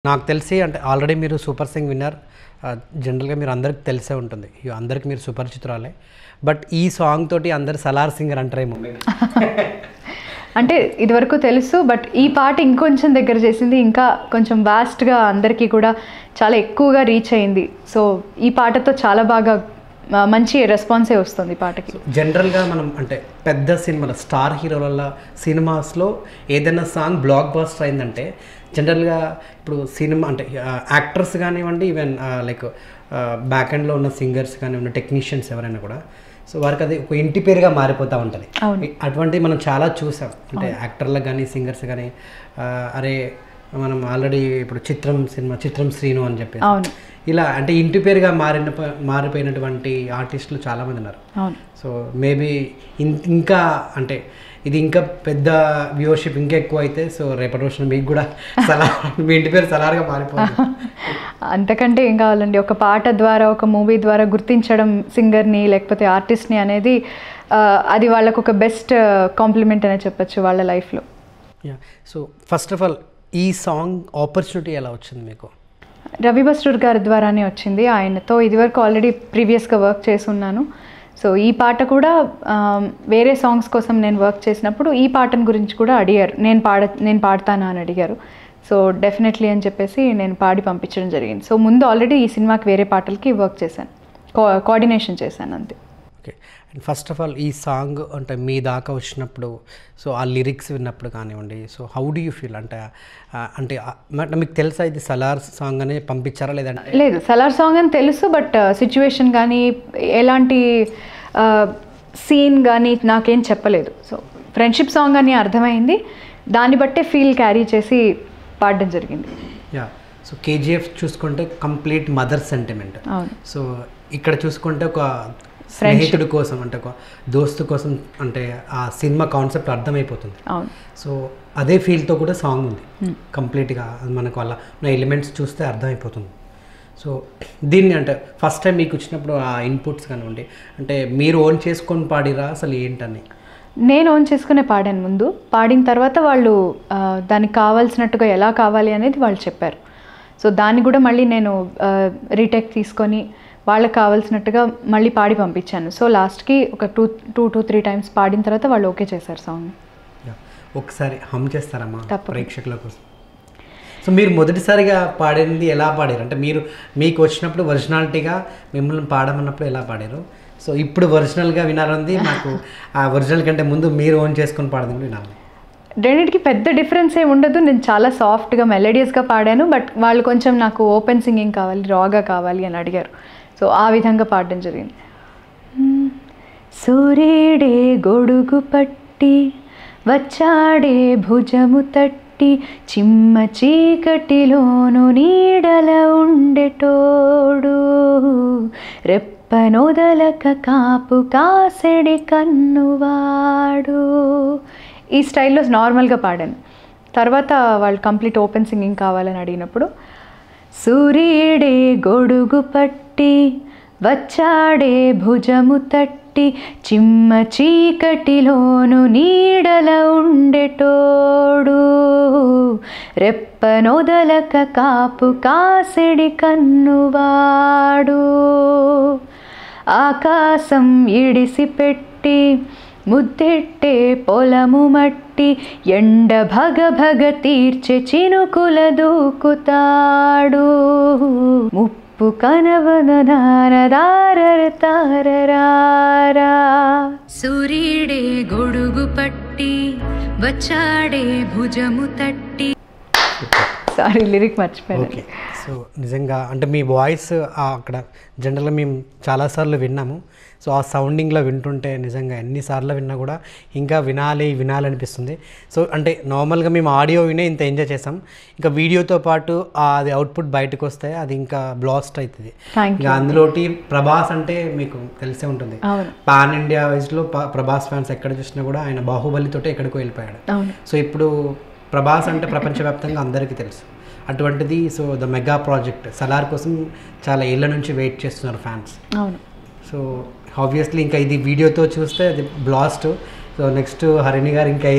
నాకు తెలిసి అంటే ఆల్రెడీ మీరు సూపర్ సింగ్ విన్నర్. జనరల్గా మీరు అందరికి తెలిసే ఉంటుంది, అందరికి మీరు సుపరిచితురాలే. బట్ ఈ సాంగ్ తోటి అందరు సలార్ సింగర్ అంటారేమో. అంటే ఇదివరకు తెలుసు, బట్ ఈ పాట ఇంకొంచెం దగ్గర చేసింది, ఇంకా కొంచెం వాస్ట్గా అందరికీ కూడా చాలా ఎక్కువగా రీచ్ అయింది. సో ఈ పాటతో చాలా బాగా మంచి రెస్పాన్సే వస్తుంది పాటకి. జనరల్గా మనం అంటే పెద్ద సినిమాల స్టార్ హీరోల సినిమాస్లో ఏదైనా సాంగ్ బ్లాక్ బాస్టర్ అయిందంటే జనరల్గా ఇప్పుడు సినిమా అంటే యాక్టర్స్ కానివ్వండి, ఈవెన్ లైక్ బ్యాక్ ఎండ్లో ఉన్న సింగర్స్ కానివ్వండి, టెక్నీషియన్స్ ఎవరైనా కూడా, సో వారికి అది ఒక ఇంటి పేరుగా మారిపోతూ ఉంటుంది. అటువంటివి మనం చాలా చూసాం. అంటే యాక్టర్లకు కానీ సింగర్స్ కానీ, అరే మనం ఆల్రెడీ ఇప్పుడు చిత్రం శ్రీను అని చెప్పి ఇలా అంటే ఇంటి పేరుగా మారిపోయినటువంటి ఆర్టిస్టులు చాలామంది ఉన్నారు. సో మేబీ ఇంకా అంటే ఇది ఇంకా పెద్ద వ్యూవర్షిప్ ఇంకా ఎక్కువ అయితే, సో రేపటి రోజున మీకు కూడా మీ ఇంటి పేరు సలార్గా మారిపోతుంది. అంతకంటే ఏం కావాలండి, ఒక పాట ద్వారా ఒక మూవీ ద్వారా గుర్తించడం సింగర్ని లేకపోతే ఆర్టిస్ట్ని అనేది అది వాళ్ళకు ఒక బెస్ట్ కాంప్లిమెంట్ అనే చెప్పచ్చు వాళ్ళ లైఫ్లో. సో ఫస్ట్ ఆఫ్ ఆల్ ఈ సాంగ్ ఆపర్చునిటీ ఎలా వచ్చింది మీకు? రవి బస్రూర్ గారి ద్వారానే వచ్చింది. ఆయనతో ఇదివరకు ఆల్రెడీ ప్రీవియస్గా వర్క్ చేసి ఉన్నాను. సో ఈ పాట కూడా వేరే సాంగ్స్ కోసం నేను వర్క్ చేసినప్పుడు ఈ పాటను గురించి కూడా అడిగారు, నేను పాడతానా అని అడిగారు. సో డెఫినెట్లీ అని చెప్పేసి నేను పాడి పంపించడం జరిగింది. సో ముందు ఆల్రెడీ ఈ సినిమాకి వేరే పాటలకి వర్క్ చేశాను, కోఆర్డినేషన్ చేశాను అంతే. Okay. And first of all ఈ సాంగ్ అంటే మీ దాకా వచ్చినప్పుడు, సో ఆ లిరిక్స్ విన్నప్పుడు కానివ్వండి, so how do you feel? అంటే మీకు తెలుసా ఇది సలార్ సాంగ్ అనే పంపించారా లేదంటే? లేదు, సలార్ సాంగ్ అని తెలుసు, బట్ సిచ్యువేషన్ కానీ ఎలాంటి సీన్ కానీ నాకేం చెప్పలేదు. సో ఫ్రెండ్షిప్ సాంగ్ అని అర్థమైంది, దాన్ని బట్టే ఫీల్ క్యారీ చేసి పాడడం జరిగింది. సో కేజీఎఫ్ చూసుకుంటే కంప్లీట్ మదర్ సెంటిమెంట్. సో ఇక్కడ చూసుకుంటే ఒక స్నేహితుడి కోసం అంటే ఒక దోస్తు కోసం అంటే ఆ సినిమా కాన్సెప్ట్ అర్థమైపోతుంది. సో అదే ఫీల్తో కూడా సాంగ్ ఉంది కంప్లీట్గా, మనకు అలా ఉన్న ఎలిమెంట్స్ చూస్తే అర్థమైపోతుంది. సో దీన్ని అంటే ఫస్ట్ టైం మీకు వచ్చినప్పుడు ఆ ఇన్పుట్స్ కానివ్వండి, అంటే మీరు ఓన్ చేసుకొని పాడిరా అసలు ఏంటని? నేను ఓన్ చేసుకునే పాడాను ముందు, పాడిన తర్వాత వాళ్ళు దానికి కావాల్సినట్టుగా ఎలా కావాలి అనేది వాళ్ళు చెప్పారు. సో దాన్ని కూడా మళ్ళీ నేను రీటేక్ తీసుకొని వాళ్ళకి కావాల్సినట్టుగా మళ్ళీ పాడి పంపించాను. సో లాస్ట్కి ఒక 2 to 3 times పాడిన తర్వాత వాళ్ళు ఓకే చేశారు సాంగ్. ఒకసారి హమ్ చేస్తారమ్మా ప్రేక్షకుల కోసం? సో మీరు మొదటిసారిగా పాడింది ఎలా పాడారు? అంటే మీకు వచ్చినప్పుడు ఒరిజినాలిటీగా మిమ్మల్ని పాడమన్నప్పుడు ఎలా పాడారు? సో ఇప్పుడు ఒరిజినల్గా వినాలంది నాకు, ఆ ఒరిజినల్ కంటే ముందు మీరు ఓన్ చేసుకొని పాడడం వినాలి. రెండింటికి పెద్ద డిఫరెన్స్ ఏమి ఉండదు. నేను చాలా సాఫ్ట్గా మెలోడియస్గా పాడాను, బట్ వాళ్ళు కొంచెం నాకు ఓపెన్ సింగింగ్ కావాలి, రాగా కావాలి అని అడిగారు. సో ఆ విధంగా పాడడం జరిగింది. సూర్యుడే గొడుగు పట్టి వచ్చాడే భుజము తట్టి, చిమ్మ చీకటిలోను నీడల ఉండేటోడు, రెప్పనొదలక కాపు కాసెడి కన్నువాడు. ఈ స్టైల్లో నార్మల్గా పాడాను. తర్వాత వాళ్ళు కంప్లీట్ ఓపెన్ సింగింగ్ కావాలని అడిగినప్పుడు, సూర్యుడే గొడుగు పట్టి వచ్చాడే భుజము తట్టి, చిమ్మ చీకటిలోను నీడల ఉండేటోడు, రెప్పనొదలక కాపు కాసెడి కన్నువాడు, ఆకాశం ఇడిసిపెట్టి ముద్దెట్టే పొలము మట్టి, ఎండ భగ తీర్చే చినుకుల దూకుతాడు, ముప్పు కనవనదారర తారరారా, సూర్యుడే గొడుగు పట్టి వచ్చాడే భుజము తట్టి. సారీ, లిరిక్ మర్చిపోయాను. ఓకే. సో నిజంగా అంటే మీ వాయిస్ అక్కడ జనరల్గా మేము చాలాసార్లు విన్నాము. సో ఆ సౌండింగ్లో వింటుంటే నిజంగా ఎన్నిసార్లు విన్నా కూడా ఇంకా వినాలనిపిస్తుంది. సో అంటే నార్మల్గా మేము ఆడియో వినే ఇంత ఎంజాయ్ చేసాం, ఇంకా వీడియోతో పాటు అది అవుట్పుట్ బయటకు వస్తే అది ఇంకా బ్లాస్ట్ అవుతుంది. ఇంకా అందులోటి ప్రభాస్ అంటే మీకు తెలిసే ఉంటుంది, పాన్ ఇండియా వైజ్లో ప్రభాస్ ఫ్యాన్స్ ఎక్కడ చూసినా కూడా ఆయన బాహుబలితోటే ఎక్కడికో వెళ్ళిపోయాడు. సో ఇప్పుడు ప్రభాస్ అంటే ప్రపంచవ్యాప్తంగా అందరికీ తెలుసు. అటువంటిది so the mega project Salaar కోసం చాలా ఏళ్ళ నుంచి వెయిట్ చేస్తున్నారు ఫ్యాన్స్. సో ఆబ్వియస్లీ ఇంకా ఇది వీడియోతో చూస్తే అది blast. So so next Harini గారు ఇంకా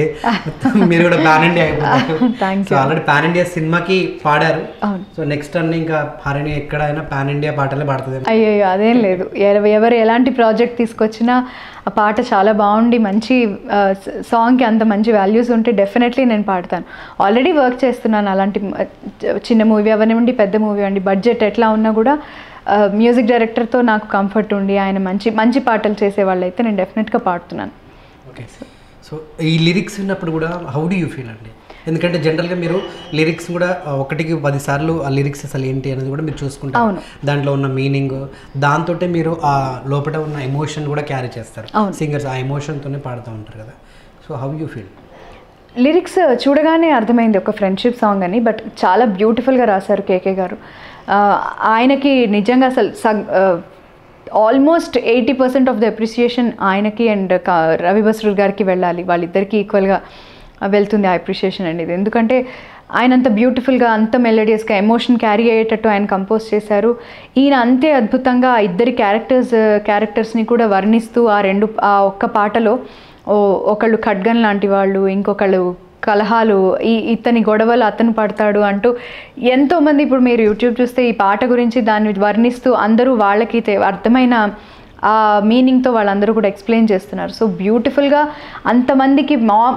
మీరు కూడా పాన్ ఇండియా అయిపోతారు. సో ఆల్రెడీ పాన్ ఇండియా సినిమాకి పాడారు. సో నెక్స్ట్ అన్ని ఇంకా హరిణి ఎక్కడైనా పాన్ ఇండియా పాటలే పాడుతుంది. అయ్యో అదేం లేదు, ఎవరు ఎలాంటి ప్రాజెక్ట్ తీసుకొచ్చినా ఆ పాట చాలా బాగుండి మంచి సాంగ్కి అంత మంచి వాల్యూస్ ఉంటే డెఫినెట్లీ నేను పాడతాను. ఆల్రెడీ వర్క్ చేస్తున్నాను అలాంటి చిన్న మూవీ అవనివ్వండి పెద్ద మూవీ అండి, బడ్జెట్ ఎట్లా ఉన్నా కూడా మ్యూజిక్ డైరెక్టర్తో నాకు కంఫర్ట్ ఉండి ఆయన మంచి మంచి పాటలు చేసేవాళ్ళు అయితే నేను డెఫినెట్గా పాడుతున్నాను. ఓకే. సో ఈ లిరిక్స్ విన్నప్పుడు కూడా హౌ డూ యూ ఫీల్ అండి? ఎందుకంటే జనరల్గా మీరు లిరిక్స్ కూడా 1కి 10 సార్లు ఆ లిరిక్స్ అసలు ఏంటి అనేది కూడా మీరు చూసుకుంటారు, దాంట్లో ఉన్న మీనింగ్, దాంతో మీరు ఆ లోపల ఉన్న ఎమోషన్ కూడా క్యారీ చేస్తారు. సింగర్స్ ఆ ఎమోషన్తోనే పాడుతూ ఉంటారు కదా. So how you feel? Lyrics చూడగానే అర్థమైంది ఒక ఫ్రెండ్షిప్ సాంగ్ అని, బట్ చాలా బ్యూటిఫుల్గా రాశారు కేకే గారు. ఆయనకి నిజంగా అసలు ఆల్మోస్ట్ 80% ఆఫ్ ద అప్రిసియేషన్ ఆయనకి అండ్ రవి బస్రూర్ గారికి వెళ్ళాలి, వాళ్ళిద్దరికీ ఈక్వల్గా వెళ్తుంది ఆ అప్రిషియేషన్ అనేది. ఎందుకంటే ఆయన అంత బ్యూటిఫుల్గా అంత మెలోడియస్గా ఎమోషన్ క్యారీ అయ్యేటట్టు ఆయన కంపోజ్ చేశారు. ఈయన అంతే అద్భుతంగా ఇద్దరి క్యారెక్టర్స్ని కూడా వర్ణిస్తూ ఆ ఒక్క పాటలో ఒకళ్ళు ఖడ్గన్ లాంటి వాళ్ళు, ఇంకొకళ్ళు కలహాలు, ఇతని గొడవలు అతను పడతాడు అంటూ ఎంతోమంది ఇప్పుడు మీరు యూట్యూబ్ చూస్తే ఈ పాట గురించి దాన్ని వర్ణిస్తూ అందరూ వాళ్ళకి అర్థమైన ఆ మీనింగ్తో వాళ్ళందరూ కూడా ఎక్స్ప్లెయిన్ చేస్తున్నారు. సో బ్యూటిఫుల్గా అంతమందికి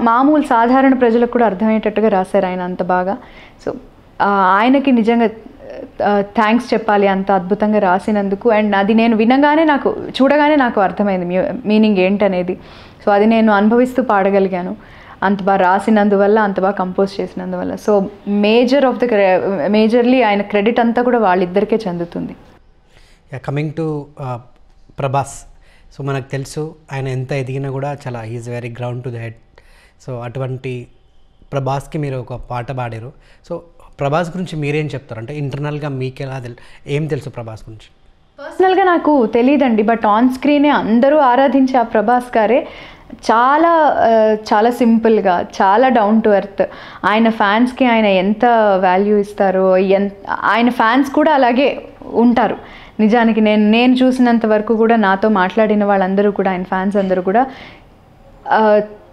మామూలు సాధారణ ప్రజలకు కూడా అర్థమయ్యేటట్టుగా రాశారు ఆయన అంత బాగా. సో ఆయనకి నిజంగా థ్యాంక్స్ చెప్పాలి అంత అద్భుతంగా రాసినందుకు. అండ్ అది నేను చూడగానే నాకు అర్థమైంది మీనింగ్ ఏంటనేది. సో అది నేను అనుభవిస్తూ పాడగలిగాను అంత బాగా రాసినందువల్ల, అంత బాగా కంపోజ్ చేసినందువల్ల. సో మేజర్లీ ఆయన క్రెడిట్ అంతా కూడా వాళ్ళిద్దరికే చెందుతుంది. కమింగ్ టు ప్రభాస్, సో మనకు తెలుసు ఆయన ఎంత ఎదిగినా కూడా చాలా is very ground to the head. So అటువంటి ప్రభాస్కి మీరు ఒక పాట పాడారు. సో ప్రభాస్ గురించి మీరేం చెప్తారు? అంటే ఇంటర్నల్గా మీకు ఎలా ఏం తెలుసు ప్రభాస్ గురించి? పర్సనల్గా నాకు తెలియదండి, బట్ ఆన్ స్క్రీనే అందరూ ఆరాధించే ఆ ప్రభాస్ గారే చాలా చాలా సింపుల్గా, చాలా డౌన్ టు ఎర్త్. ఆయన ఫ్యాన్స్కి ఆయన ఎంత వాల్యూ ఇస్తారో, ఆయన ఫ్యాన్స్ కూడా అలాగే ఉంటారు. నిజానికి నేను చూసినంత వరకు కూడా నాతో మాట్లాడిన వాళ్ళందరూ కూడా, ఆయన ఫ్యాన్స్ అందరూ కూడా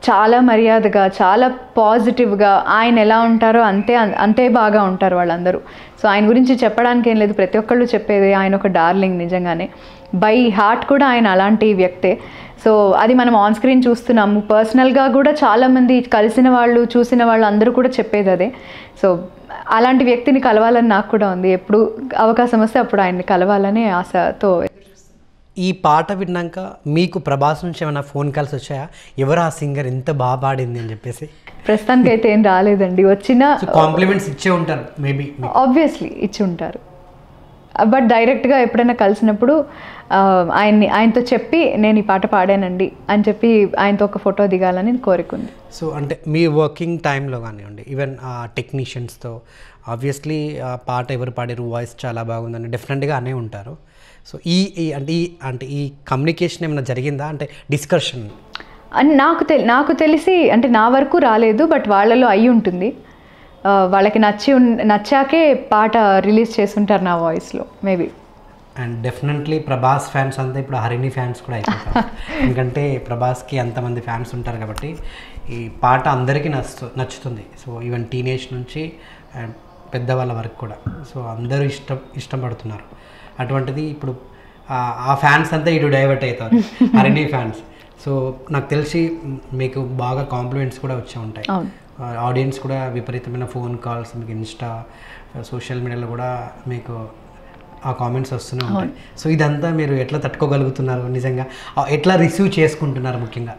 చాలా మర్యాదగా, చాలా పాజిటివ్గా, ఆయన ఎలా ఉంటారో అంతే బాగా ఉంటారు వాళ్ళందరూ. సో ఆయన గురించి చెప్పడానికి ఏం లేదు, ప్రతి ఒక్కళ్ళు చెప్పేది ఆయన ఒక డార్లింగ్. నిజంగానే బై హార్ట్ కూడా ఆయన అలాంటి వ్యక్తే. సో అది మనం ఆన్ స్క్రీన్ చూస్తున్నాము. పర్సనల్గా కూడా చాలామంది కలిసిన వాళ్ళు, చూసిన వాళ్ళు అందరూ కూడా చెప్పేది అదే. సో అలాంటి వ్యక్తిని కలవాలని నాకు కూడా ఉంది. ఎప్పుడు అవకాశం వస్తే అప్పుడు ఆయన్ని కలవాలనే ఆశతో. ఈ పాట విన్నాక మీకు ప్రభాస్ నుంచి ఏమైనా ఫోన్ కాల్స్ వచ్చాయా? ఎవరు ఆ సింగర్ ఎంత బాగా పాడింది అని చెప్పేసి? ప్రస్తుతానికి అయితే ఏం రాలేదండి. వచ్చిన కాంప్లిమెంట్స్ ఇచ్చే ఉంటారు మేబీ, ఆబ్వియస్లీ ఇచ్చి ఉంటారు. బట్ డైరెక్ట్గా ఎప్పుడైనా కలిసినప్పుడు ఆయనతో చెప్పి నేను ఈ పాట పాడానండి అని చెప్పి ఆయనతో ఒక ఫోటో దిగాలని కోరికుంది. సో అంటే మీ వర్కింగ్ టైంలో కానివ్వండి, ఈవెన్ టెక్నీషియన్స్తో ఆబ్వియస్లీ పాట ఎవరు పాడారు, వాయిస్ చాలా బాగుందని డెఫినెట్గా అనే ఉంటారు. సో అంటే ఈ కమ్యూనికేషన్ ఏమైనా జరిగిందా? అంటే డిస్కషన్ అని నాకు తెలిసి అంటే నా వరకు రాలేదు, బట్ వాళ్ళలో అయి ఉంటుంది. వాళ్ళకి నచ్చాకే పాట రిలీజ్ చేస్తుంటారు నా వాయిస్లో maybe. And definitely Prabhas fans అంతా ఇప్పుడు హరిణి ఫ్యాన్స్ కూడా అయిపోతారు. ఎందుకంటే ప్రభాస్కి అంతమంది ఫ్యాన్స్ ఉంటారు కాబట్టి ఈ పాట అందరికీ నచ్చుతుంది. సో ఈవెన్ టీనేజ్ నుంచి పెద్దవాళ్ళ వరకు కూడా సో అందరూ ఇష్టపడుతున్నారు. అటువంటిది ఇప్పుడు ఆ ఫ్యాన్స్ అంతా ఇటు డైవర్ట్ అవుతారు, హరిణి ఫ్యాన్స్. సో నాకు తెలిసి మీకు బాగా కాంప్లిమెంట్స్ కూడా వచ్చే ఉంటాయి. ఆడియన్స్ కూడా విపరీతమైన ఫోన్ కాల్స్, మీకు ఇన్స్టా సోషల్ మీడియాలో కూడా మీకు ఆ కామెంట్స్ వస్తూనే ఉంటాయి. సో ఇదంతా మీరు ఎట్లా తట్టుకోగలుగుతున్నారు? నిజంగా ఎట్లా రిసీవ్ చేసుకుంటున్నారు? ముఖ్యంగా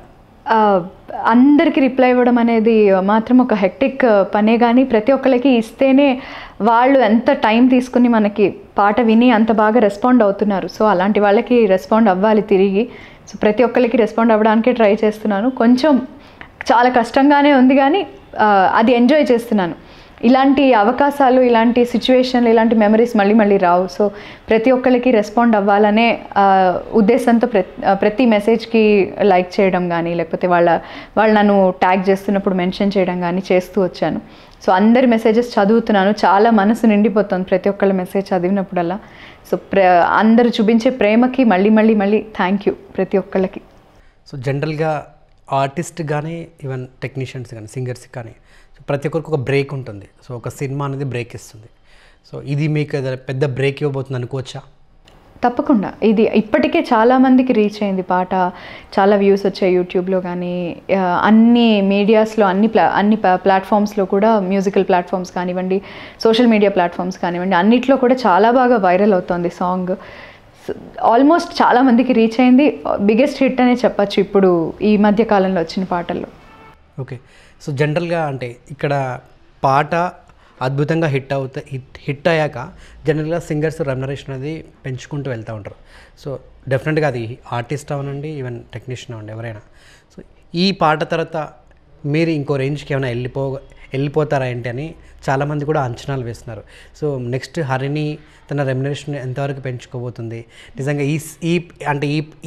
అందరికీ రిప్లై ఇవ్వడం అనేది మాత్రం ఒక హెక్టిక్ పనే, కానీ ప్రతి ఒక్కరికి ఇస్తేనే వాళ్ళు ఎంత టైం తీసుకుని మనకి పాట విని అంత బాగా రెస్పాండ్ అవుతున్నారు. సో అలాంటి వాళ్ళకి రెస్పాండ్ అవ్వాలి తిరిగి. సో ప్రతి ఒక్కరికి రెస్పాండ్ అవ్వడానికే ట్రై చేస్తున్నాను. కొంచెం చాలా కష్టంగానే ఉంది, కానీ అది ఎంజాయ్ చేస్తున్నాను. ఇలాంటి అవకాశాలు, ఇలాంటి సిచ్యువేషన్లు, ఇలాంటి మెమరీస్ మళ్ళీ రావు. సో ప్రతి ఒక్కరికి రెస్పాండ్ అవ్వాలనే ఉద్దేశంతో ప్రతి మెసేజ్కి లైక్ చేయడం కానీ, లేకపోతే వాళ్ళు నన్ను ట్యాగ్ చేస్తున్నప్పుడు మెన్షన్ చేయడం కానీ చేస్తూ వచ్చాను. సో అందరి మెసేజెస్ చదువుతున్నాను. చాలా మనసు నిండిపోతుంది ప్రతి ఒక్కళ్ళ మెసేజ్ చదివినప్పుడల్లా. సో అందరూ చూపించే ప్రేమకి మళ్ళీ థ్యాంక్ యూ ప్రతి ఒక్కళ్ళకి. సో జనరల్గా ఆర్టిస్ట్ కానీ ఈవెన్ టెక్నీషియన్స్ కానీ సింగర్స్ కానీ సో ప్రతి ఒక్కరికి ఒక బ్రేక్ ఉంటుంది. సో ఒక సినిమా అనేది బ్రేక్ ఇస్తుంది. సో ఇది మీకు ఏదైనా పెద్ద బ్రేక్ ఇవ్వబోతుంది అనుకోవచ్చా? తప్పకుండా. ఇది ఇప్పటికే చాలామందికి రీచ్ అయింది పాట. చాలా వ్యూస్ వచ్చాయి యూట్యూబ్లో కానీ, అన్ని మీడియాస్లో, అన్ని ప్లాట్ఫామ్స్లో కూడా, మ్యూజికల్ ప్లాట్ఫామ్స్ కానివ్వండి, సోషల్ మీడియా ప్లాట్ఫామ్స్ కానివ్వండి, అన్నిట్లో కూడా చాలా బాగా వైరల్ అవుతుంది సాంగ్. ఆల్మోస్ట్ చాలామందికి రీచ్ అయింది. బిగ్గెస్ట్ హిట్ అనే చెప్పచ్చు ఇప్పుడు ఈ మధ్య కాలంలో వచ్చిన పాటల్లో. ఓకే. సో జనరల్గా అంటే ఇక్కడ పాట అద్భుతంగా హిట్ అయ్యాక జనరల్గా సింగర్స్ రెమ్యునరేషన్ అనేది పెంచుకుంటూ వెళ్తూ ఉంటారు. సో డెఫినెట్గా అది ఆర్టిస్ట్ అవనండి, ఈవెన్ టెక్నీషియన్ అవ్వండి, ఎవరైనా. సో ఈ పాట తర్వాత మీరు ఇంకో రేంజ్కి ఏమైనా వెళ్ళిపోతారా ఏంటి అని చాలామంది కూడా అంచనాలు వేస్తున్నారు. సో నెక్స్ట్ హరిణి తన రెమ్యునరేషన్ ఎంతవరకు పెంచుకోబోతుంది, నిజంగా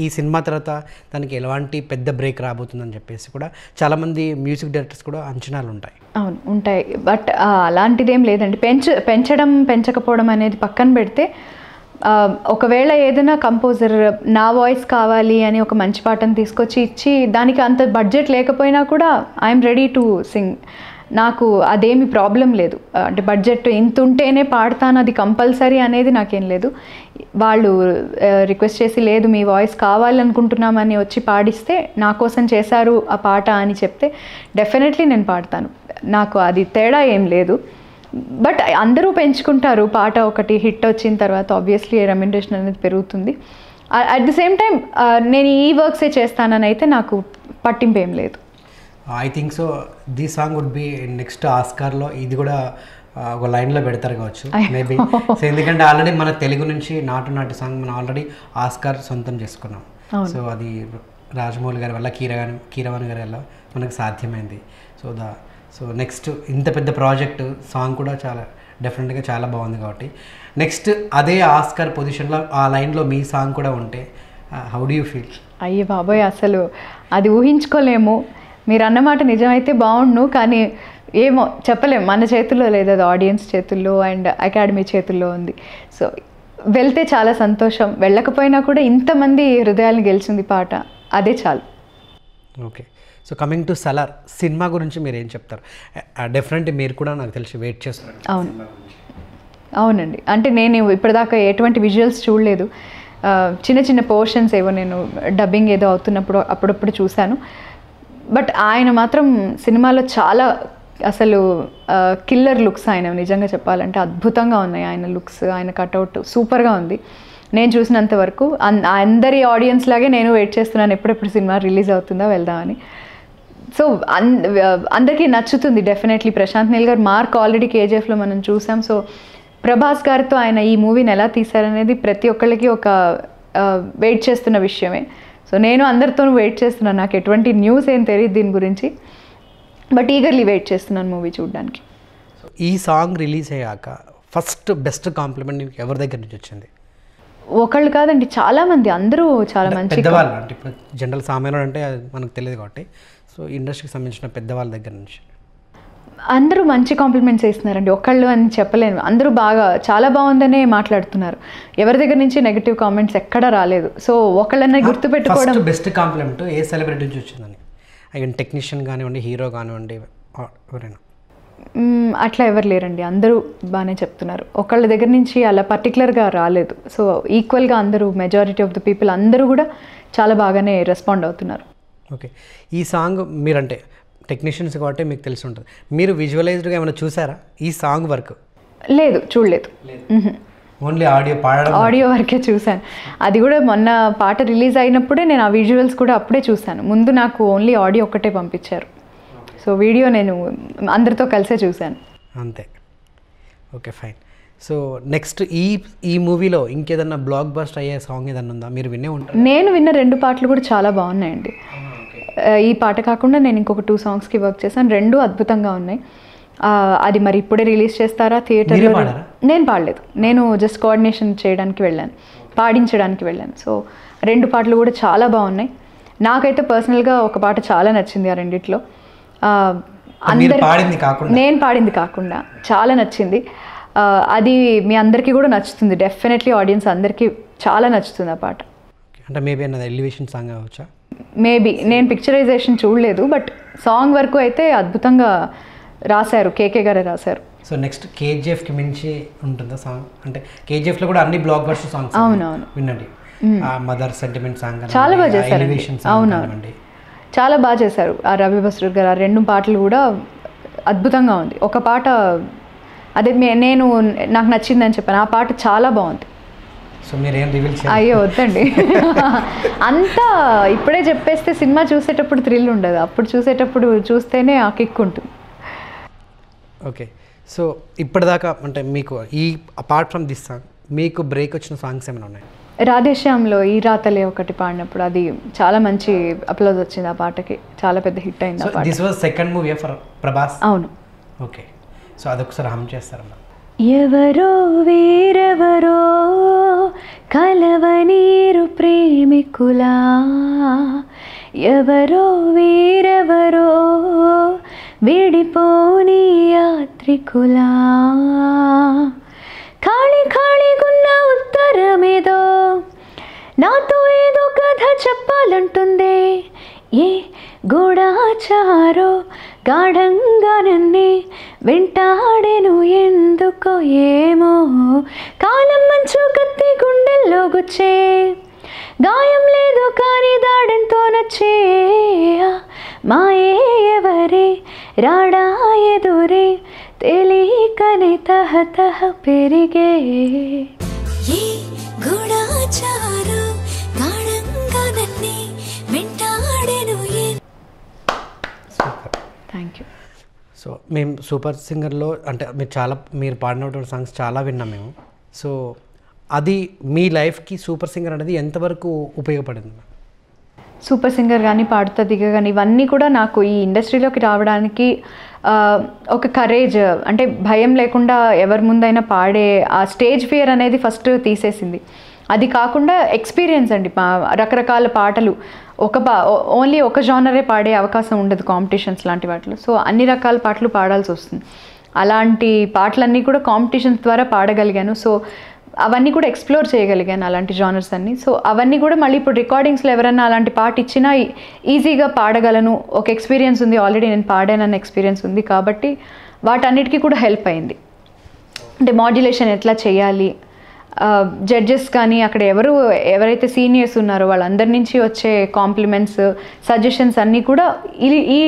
ఈ సినిమా తర్వాత తనకి ఎలాంటి పెద్ద బ్రేక్ రాబోతుందని చెప్పేసి కూడా చాలామంది మ్యూజిక్ డైరెక్టర్స్ కూడా అంచనాలు ఉంటాయి. అవును, ఉంటాయి. బట్ అలాంటిదేం లేదండి. పెంచడం పెంచకపోవడం అనేది పక్కన పెడితే, ఒకవేళ ఏదైనా కంపోజర్ నా వాయిస్ కావాలి అని ఒక మంచి పాటను తీసుకొచ్చి ఇచ్చి దానికి అంత బడ్జెట్ లేకపోయినా కూడా ఐఎమ్ రెడీ టు సింగ్. నాకు అదేమి ప్రాబ్లం లేదు. అంటే బడ్జెట్ ఇంత ఉంటేనే పాడతాను అది కంపల్సరీ అనేది నాకేం లేదు. వాళ్ళు రిక్వెస్ట్ చేసి లేదు మీ వాయిస్ కావాలనుకుంటున్నామని వచ్చి పాడిస్తే నా కోసం చేశారు ఆ పాట అని చెప్తే డెఫినెట్లీ నేను పాడతాను. నాకు అది తేడా ఏం లేదు. బట్ అందరూ పెంచుకుంటారు. పాట ఒకటి హిట్ వచ్చిన తర్వాత ఆబ్వియస్లీ రెమ్యునరేషన్ అనేది పెరుగుతుంది. అట్ ది సేమ్ టైం నేను ఈ వర్క్సే చేస్తానని అయితే నాకు పట్టింపు ఏం లేదు. I think so the song would be next ఆస్కార్లో ఇది కూడా ఒక లైన్లో పెడతారు కావచ్చు మేబీ. సో ఎందుకంటే ఆల్రెడీ మన తెలుగు నుంచి నాటు సాంగ్ మనం ఆల్రెడీ ఆస్కార్ సొంతం చేసుకున్నాం. సో అది రాజమౌళి గారి వల్ల కీరవాణి గారి వల్ల మనకు సాధ్యమైంది. సో నెక్స్ట్ ఇంత పెద్ద ప్రాజెక్టు సాంగ్ కూడా చాలా డెఫినెట్గా చాలా బాగుంది. కాబట్టి నెక్స్ట్ అదే ఆస్కార్ పొజిషన్లో ఆ లైన్లో మీ సాంగ్ కూడా ఉంటే హౌ డూ యూ ఫీల్? అయ్యే బాబోయ్, అసలు అది ఊహించుకోలేము. మీరు అన్నమాట నిజమైతే బాగుండు, కానీ ఏమో చెప్పలేము. మన చేతుల్లో లేదు, అది ఆడియన్స్ చేతుల్లో అండ్ అకాడమీ చేతుల్లో ఉంది. సో వెళ్తే చాలా సంతోషం, వెళ్ళకపోయినా కూడా ఇంతమంది హృదయాలను గెలిచింది పాట, అదే చాలు. Okay. So coming to Salaar cinema గురించి మీరు ఏం చెప్తారు? డెఫినెట్లీ మీరు కూడా నాకు తెలిసి వెయిట్ చేస్తున్నారు. అవునండి. అంటే నేను ఇప్పటిదాకా ఎటువంటి విజువల్స్ చూడలేదు. చిన్న చిన్న పోర్షన్స్ ఏవో నేను డబ్బింగ్ ఏదో అవుతున్నప్పుడు అప్పుడప్పుడు చూశాను. బట్ ఆయన మాత్రం సినిమాలో చాలా అసలు కిల్లర్ లుక్స్ ఆయన, నిజంగా చెప్పాలంటే అద్భుతంగా ఉన్నాయి ఆయన లుక్స్, ఆయన కట్అవుట్ సూపర్గా ఉంది నేను చూసినంత వరకు. అందరి ఆడియన్స్ లాగే నేను వెయిట్ చేస్తున్నాను ఎప్పుడెప్పుడు సినిమా రిలీజ్ అవుతుందో వెళ్దామని. సో అందరికీ నచ్చుతుంది డెఫినెట్లీ. ప్రశాంత్ నీల్ గారు మార్క్ ఆల్రెడీ కేజీఎఫ్లో మనం చూసాం. సో ప్రభాస్ గారితో ఆయన ఈ మూవీని ఎలా తీశారనేది ప్రతి ఒక్కళ్ళకి ఒక వెయిట్ చేస్తున్న విషయమే. సో నేను అందరితోనూ వెయిట్ చేస్తున్నాను. నాకు ఎటువంటి న్యూస్ ఏం తెలియదు దీని గురించి, బట్ ఈగర్లీ వెయిట్ చేస్తున్నాను మూవీ చూడడానికి. సో ఈ సాంగ్ రిలీజ్ అయ్యాక ఫస్ట్ బెస్ట్ కాంప్లిమెంట్ ఎవరి దగ్గర నుంచి వచ్చింది? ఒకళ్ళు కాదండి, చాలామంది, అందరూ చాలా మంచి పెద్దవాళ్ళు. అంటే ఇప్పుడు జనరల్ సామాన్యుడు అంటే మనకు తెలియదు కాబట్టి, సో ఇండస్ట్రీకి సంబంధించిన పెద్దవాళ్ళ దగ్గర నుంచి అందరూ మంచి కాంప్లిమెంట్స్ ఇస్తున్నారండి. ఒకళ్ళు అని చెప్పలేను, అందరూ బాగా చాలా బాగుందనే మాట్లాడుతున్నారు. ఎవరి దగ్గర నుంచి నెగిటివ్ కామెంట్స్ ఎక్కడా రాలేదు. సో ఒకళ్ళని గుర్తుపెట్టుకోవడం. బెస్ట్ కాంప్లిమెంట్ ఏ సెలబ్రిటీ నుంచి వచ్చిందని? ఐ టెక్నీషియన్ కానివ్వండి, హీరో కానివ్వండి, ఎవరైనా? అట్లా ఎవరు లేరండి, అందరూ బాగానే చెప్తున్నారు. ఒకళ్ళ దగ్గర నుంచి అలా పర్టికులర్గా రాలేదు. సో ఈక్వల్గా అందరూ, మెజారిటీ ఆఫ్ ద పీపుల్ అందరూ కూడా చాలా బాగానే రెస్పాండ్ అవుతున్నారు. ఓకే. ఈ సాంగ్ మీరంటే టెక్నీషియన్స్ కాబట్టి మీకు తెలిసి ఉంటుంది. మీరు విజువలైజ్డ్గా ఏమైనా చూసారా ఈ సాంగ్ వర్క్? లేదు, చూడలేదు. ఓన్లీ ఆడియో వరకే చూశాను. అది కూడా మొన్న పాట రిలీజ్ అయినప్పుడే నేను ఆ విజువల్స్ కూడా అప్పుడే చూశాను. ముందు నాకు ఓన్లీ ఆడియో ఒక్కటే పంపించారు. సో వీడియో నేను అందరితో కలిసే చూశాను అంతే. Okay, fine. సో నెక్స్ట్ ఈ మూవీలో ఇంకేదన్నా బ్లాక్ బస్టర్ అయ్యే సాంగ్ ఏదన్నా ఉందా? మీరు వినే ఉంటారు. నేను విన్న 2 పాటలు కూడా చాలా బాగున్నాయండి. ఈ పాట కాకుండా నేను ఇంకొక 2 సాంగ్స్కి వర్క్ చేశాను. 2 అద్భుతంగా ఉన్నాయి. అది మరి ఇప్పుడే రిలీజ్ చేస్తారా థియేటర్లో? నేను పాడలేదు, నేను జస్ట్ కోఆర్డినేషన్ చేయడానికి వెళ్ళాను, పాడించడానికి వెళ్ళాను. సో 2 పాటలు కూడా చాలా బాగున్నాయి. నాకైతే పర్సనల్గా ఒక పాట చాలా నచ్చింది ఆ రెండిట్లో. నేను పాడింది కాకుండా చాలా నచ్చింది. అది మీ అందరికీ కూడా నచ్చుతుంది డెఫినెట్లీ. ఆడియన్స్ అందరికీ చాలా నచ్చుతుంది ఆ పాట. అంటే మేబీ అన్నది ఎలివేషన్ సాంగ్ అవ్వచ్చా? మేబీ నేను పిక్చరైజేషన్ చూడలేదు, బట్ సాంగ్ వరకు అయితే అద్భుతంగా రాశారు, కేకే గారే రాశారు. సో నెక్స్ట్ కేజీఎఫ్కి మించి ఉంటుందా సాంగ్? అంటే కేజీఎఫ్లో కూడా అన్ని బ్లాక్ బస్టర్ సాంగ్స్ అవునవును వినండి, మదర్ సెంటిమెంట్ సాంగ్ చాలా బాగా చేశారు. అవునవును, చాలా బాగా చేశారు ఆ రవి బస్రూర్ గారు. ఆ 2 పాటలు కూడా అద్భుతంగా ఉంది. ఒక పాట అదే నాకు నచ్చిందని చెప్పాను, ఆ పాట చాలా బాగుంది. సో మీరేం రివీల్ చేయాలి? అయ్యో వద్దండి, అంతా ఇప్పుడే చెప్పేస్తే సినిమా చూసేటప్పుడు థ్రిల్ ఉండదు, అప్పుడు చూసేటప్పుడు చూస్తేనే ఆ కిక్ ఉంటుంది. ఓకే, సో ఇప్పటిదాకా అంటే మీకు ఈ అపార్ట్ ఫ్రమ్ దిస్ సాంగ్ మీకు బ్రేక్ వచ్చిన సాంగ్స్ ఏమైనా ఉన్నాయి? రాధేశ్యామ్లో ఈ రాతలే ఒకటి పాడినప్పుడు అది చాలా మంచి అప్లోజ్ వచ్చింది, ఆ పాటకి చాలా పెద్ద హిట్ అయింది ఆ పాట. This was second movie for Prabhas? అవును. ఓకే, సో అదొకసారి హమ్ చేస్తారమ్మా. ఎవరో వేరెవరో కలవనీరు ప్రేమికులా, ఎవరో వేరెవరో విడిపోని యాత్రికులా, ఖాళీ ఖాళీగున్న ఉత్తరమేదో నాతో ఏదో కథ చెప్పాలంటుందే, ఏ గూఢాచారో గాఢంగా నన్నే వెంటాడెను ఎందుకో ఏమో, కాలం మంచు కత్తి గుండెల్లో గుచ్చే, గాయం లేదు కానీ దాడంతో నచ్చే, మాయే ఎవరే రాడా ఎదురే తెలియకనే తహతహ పెరిగే, ఏ గూఢాచారో గాఢంగా నన్నే వెంటాడెను. Thank you. సో మేము సూపర్ సింగర్లో అంటే మీరు పాడినటువంటి సాంగ్స్ చాలా విన్నాం మేము. సో అది మీ లైఫ్కి సూపర్ సింగర్ అనేది ఎంతవరకు ఉపయోగపడింది? సూపర్ సింగర్ కానీ, పాడుతా దిగ కానీ, ఇవన్నీ కూడా నాకు ఈ ఇండస్ట్రీలోకి రావడానికి ఒక కరేజ్, అంటే భయం లేకుండా ఎవరి ముందైనా పాడే ఆ స్టేజ్ ఫియర్ అనేది ఫస్ట్ తీసేసింది. అది కాకుండా ఎక్స్పీరియన్స్ అండి, రకరకాల పాటలు ఓన్లీ ఒక జానరే పాడే అవకాశం ఉండదు కాంపిటీషన్స్ లాంటి వాటిలో. సో అన్ని రకాల పాటలు పాడాల్సి వస్తుంది. అలాంటి పాటలన్నీ కూడా కాంపిటీషన్స్ ద్వారా పాడగలిగాను. సో అవన్నీ కూడా ఎక్స్ప్లోర్ చేయగలిగాను, అలాంటి జానర్స్ అన్నీ. సో అవన్నీ కూడా మళ్ళీ ఇప్పుడు రికార్డింగ్స్లో ఎవరన్నా అలాంటి పాట ఇచ్చినా ఈజీగా పాడగలను. ఒక ఎక్స్పీరియన్స్ ఉంది, ఆల్రెడీ నేను పాడానన్న ఎక్స్పీరియన్స్ ఉంది కాబట్టి వాటన్నిటికీ కూడా హెల్ప్ అయింది. అంటే మాడ్యులేషన్ ఎట్లా చేయాలి, జడ్జెస్ కానీ అక్కడ ఎవరైతే సీనియర్స్ ఉన్నారో వాళ్ళందరి నుంచి వచ్చే కాంప్లిమెంట్స్, సజెషన్స్ అన్నీ కూడా ఈ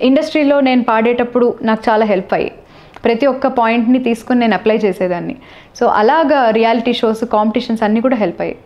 ఇండస్ట్రీలో నేను పాడేటప్పుడు నాకు చాలా హెల్ప్ అయ్యాయి. ప్రతి ఒక్క పాయింట్ని తీసుకుని నేను అప్లై చేసేదాన్ని. సో అలాగా రియాలిటీ షోస్, కాంపిటీషన్స్ అన్నీ కూడా హెల్ప్ అయ్యాయి.